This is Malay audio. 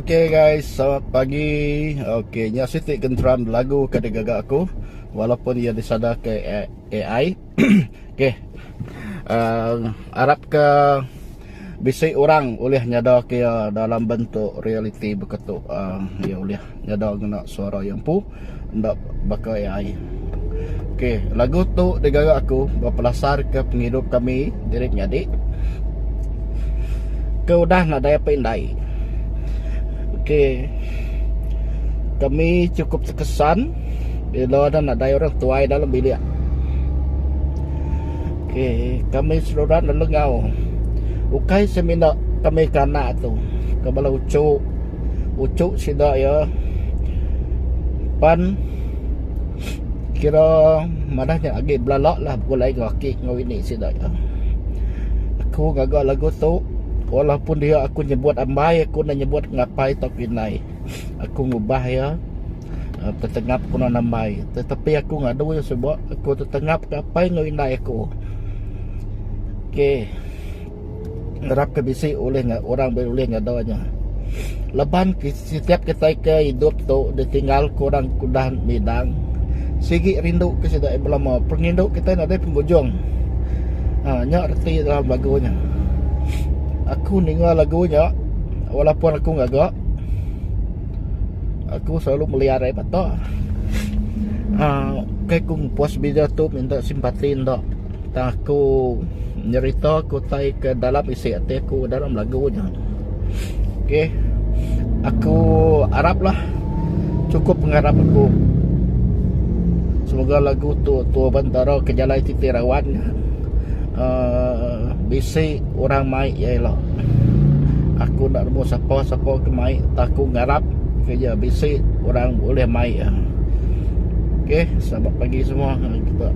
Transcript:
Okay guys, selamat pagi. Okay, nya Siti Kentram lagu kada gagak aku walaupun ia disadar ke AI. Okay, harap ke bisi orang oleh nyada ke dalam bentuk reality begitu. Ya oleh nyada guna suara yang pu ndak bakal AI. Okay, lagu tu digagak aku berpelasar ke penghidup kami diri nyadik. Ke udah nak daya pendai. Okay, kami cukup terkesan bila ada nak ada orang tuai dalam bilik. Okay, kami seluruh lalu ngau. Ukai semindak kami kanak tu. Kebala ucuk sida ya. Pan kira madahnya lagi belalak lah boleh ngaki ngau ini sida ya. Aku gagak lagu tu. Walaupun dia aku nyebut ambai, aku nak nyebut ngapai tak pinai. Aku ngubah ya, tertengap aku nak ambai. Tetapi aku ngadu ya sebab aku tertengap ngapai ngawinai aku. Okay, harap kebisi oleh orang boleh ngadanya. Leban setiap kita ke hidup tu ditinggal kurang kudan bidang. Sigi rindu ke sedai belama. Penginduk kita nak ada pembujung. Nya arti dalam lagunya. Aku dengar lagunya walaupun aku gagak, aku selalu melihara mata. Kayak aku post video tu minta simpati ndak. Aku nyerita aku tai ke dalam isi hati aku dalam lagunya. Okay, aku haraplah cukup mengharap aku. Semoga lagu tu bantara ke jalan titirawan. Bisi orang mai ialah aku nak nemu siapa ke mai aku ngarap kerja bisi orang boleh mai. Okey, selamat pagi semua kita.